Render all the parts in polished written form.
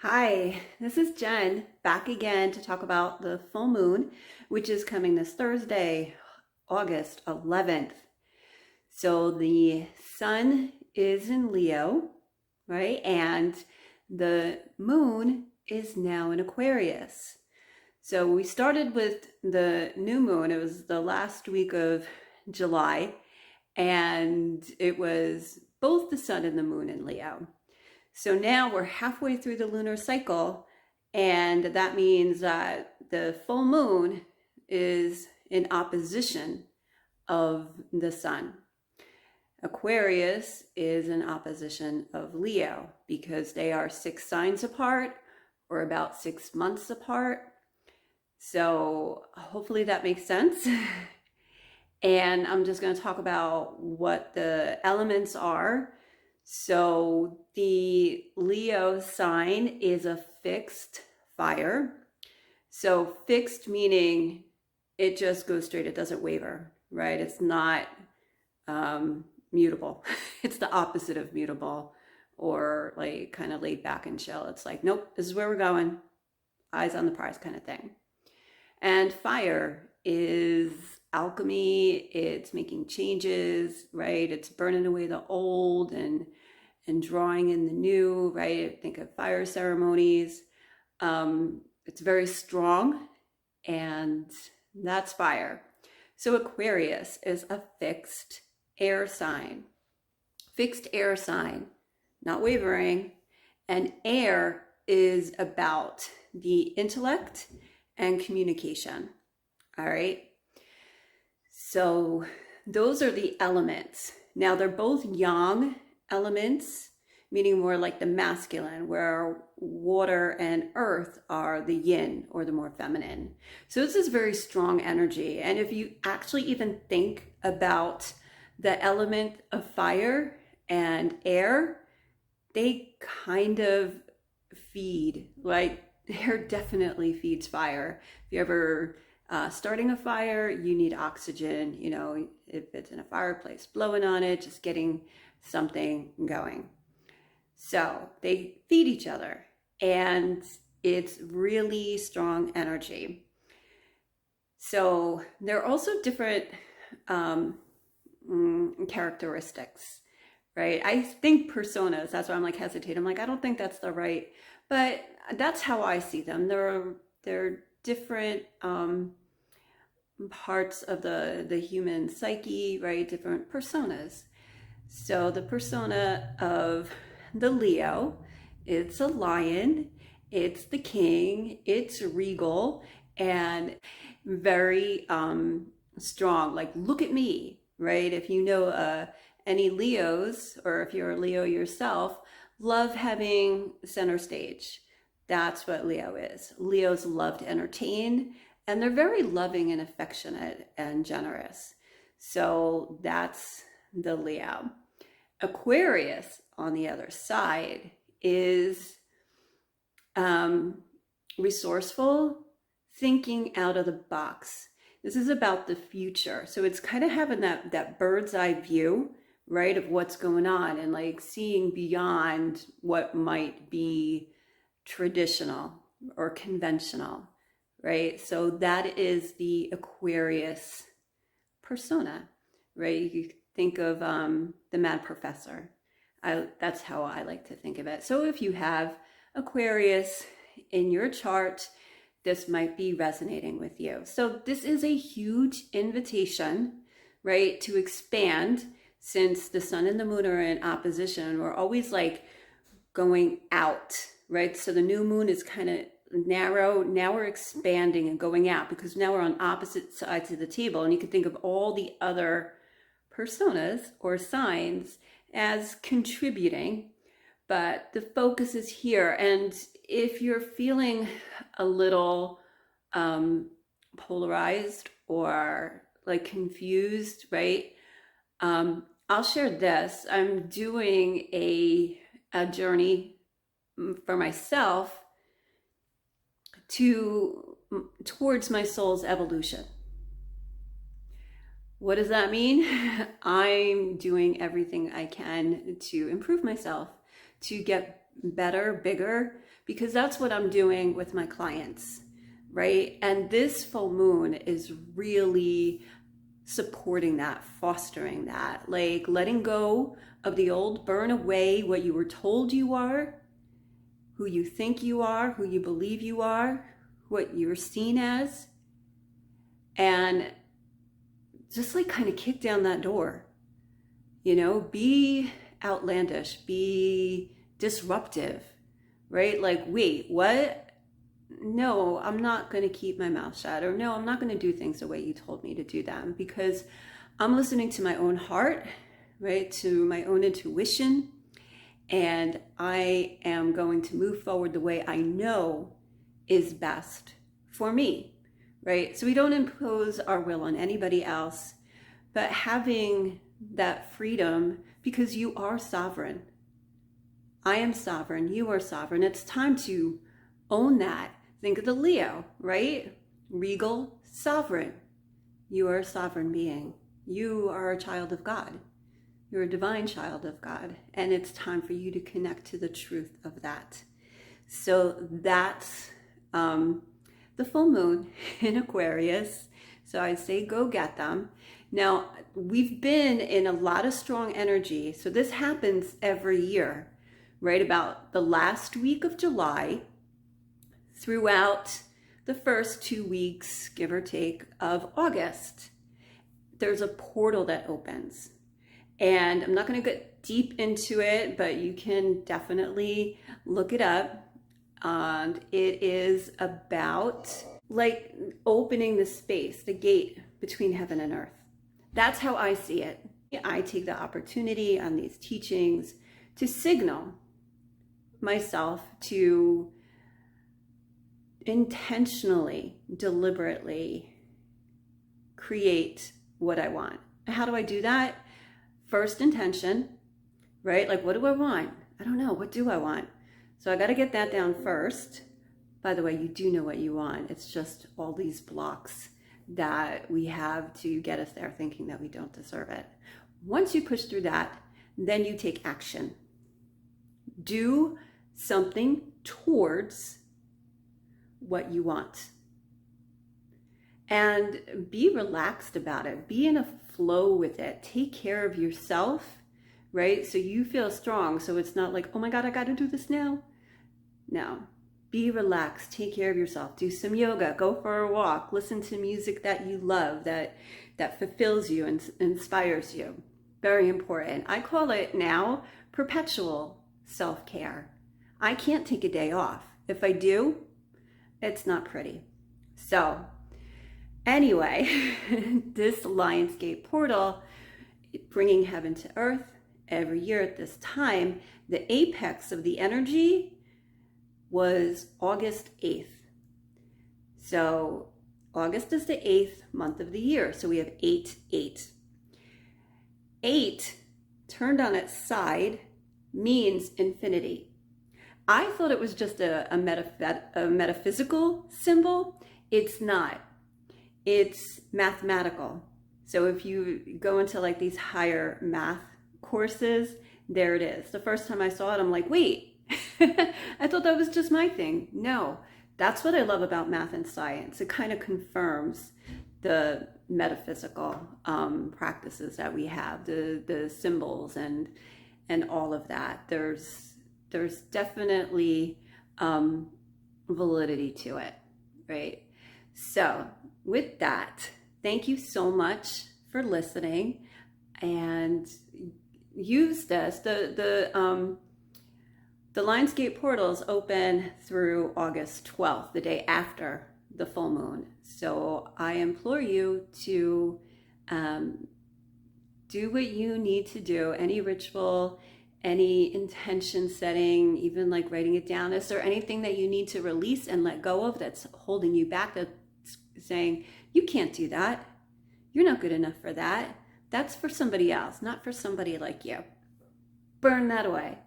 Hi, this is Jen back again to talk about the full moon, which is coming this Thursday, August 11th. So the sun is in Leo, right? And the moon is now in Aquarius. So we started with the new moon. It was the last week of July, and it was both the sun and the moon in Leo. So now we're halfway through the lunar cycle, and that means that the full moon is in opposition of the sun. Aquarius is in opposition of Leo because they are 6 signs apart or about 6 months apart. So hopefully that makes sense. And I'm just going to talk about what the elements are. So the Leo sign is a fixed fire. So fixed meaning it just goes straight, it doesn't waver, right? It's not mutable. It's the opposite of mutable or like kind of laid back and chill. It's like, nope, this is where we're going. Eyes on the prize kind of thing. And fire is alchemy. It's making changes, right? It's burning away the old and drawing in the new, right? Think of fire ceremonies. It's very strong, and that's fire. So Aquarius is a fixed air sign. Fixed air sign, not wavering. And air is about the intellect and communication. All right. So those are the elements. Now they're both yang elements, meaning more like the masculine, where water and earth are the yin or the more feminine. So this is very strong energy. And if you actually even think about the element of fire and air, they kind of feed, like air definitely feeds fire. If you ever starting a fire, you need oxygen, you know, if it's in a fireplace, blowing on it, just getting something going. So they feed each other, and it's really strong energy. So there are also different characteristics, right? I think personas, that's why I'm like hesitating. I'm like, I don't think that's the right, but that's how I see them. They're different parts of the human psyche, right? Different personas. So the persona of the Leo, it's a lion, it's the king, it's regal and very strong. Like, look at me, right? If you know any Leos, or if you're a Leo yourself, love having center stage. That's what Leo is. Leos love to entertain, and they're very loving and affectionate and generous. So that's the Leo. Aquarius, on the other side, is resourceful, thinking out of the box. This is about the future. So it's kind of having that bird's eye view, right, of what's going on and like seeing beyond what might be traditional or conventional, right? So that is the Aquarius persona, right? You think of the Mad Professor. That's how I like to think of it. So if you have Aquarius in your chart, this might be resonating with you. So this is a huge invitation, right, to expand. Since the sun and the moon are in opposition, we're always like going out, right? So the new moon is kind of narrow. Now we're expanding and going out because now we're on opposite sides of the table. And you can think of all the other personas or signs as contributing, but the focus is here. And if you're feeling a little polarized or like confused, right? I'll share this. I'm doing a journey for myself towards my soul's evolution. What does that mean? I'm doing everything I can to improve myself, to get better, bigger, because that's what I'm doing with my clients, right? And this full moon is really supporting that, fostering that, like letting go of the old, burn away what you were told you are, who you think you are, who you believe you are, what you're seen as, and just like kind of kick down that door, you know, be outlandish, be disruptive, right? Like, wait, what? No, I'm not going to keep my mouth shut, or no, I'm not going to do things the way you told me to do them, because I'm listening to my own heart, right? To my own intuition. And I am going to move forward the way I know is best for me, right? So we don't impose our will on anybody else, but having that freedom, because you are sovereign. I am sovereign. You are sovereign. It's time to own that. Think of the Leo, right? Regal, sovereign. You are a sovereign being. You are a child of God. You're a divine child of God. And it's time for you to connect to the truth of that. So that's the full moon in Aquarius. So I say go get them. Now, we've been in a lot of strong energy. So this happens every year, right? About the last week of July throughout the first 2 weeks, give or take, of August. There's a portal that opens. And I'm not going to get deep into it, but you can definitely look it up. And it is about like opening the space, the gate between heaven and earth. That's how I see it. I take the opportunity on these teachings to signal myself to intentionally, deliberately create what I want. How do I do that? First intention, right? Like, what do I want? I don't know. What do I want? So I got to get that down first. By the way, you do know what you want. It's just all these blocks that we have to get us there thinking that we don't deserve it. Once you push through that, then you take action. Do something towards what you want. And be relaxed about it. Be in a flow with it. Take care of yourself, right? So you feel strong. So it's not like, oh my God, I got to do this now. No, be relaxed. Take care of yourself. Do some yoga. Go for a walk. Listen to music that you love, that fulfills you and inspires you. Very important. I call it now perpetual self-care. I can't take a day off. If I do, it's not pretty. So anyway, this Lionsgate portal, bringing heaven to earth every year at this time, the apex of the energy was August 8th. So August is the 8th month of the year. So we have 8/8. 8 turned on its side means infinity. I thought it was just a metaphysical symbol. It's not. It's mathematical. So if you go into like these higher math courses, there it is. The first time I saw it, I'm like, wait, I thought that was just my thing. No, that's what I love about math and science. It kind of confirms the metaphysical practices that we have, the symbols and all of that. There's definitely validity to it, right? So with that, thank you so much for listening, and use this. The Lionsgate portals open through August 12th, the day after the full moon. So I implore you to do what you need to do, any ritual, any intention setting, even like writing it down. Is there anything that you need to release and let go of that's holding you back, that's saying, you can't do that. You're not good enough for that. That's for somebody else, not for somebody like you. Burn that away.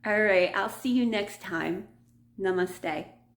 All right, I'll see you next time. Namaste.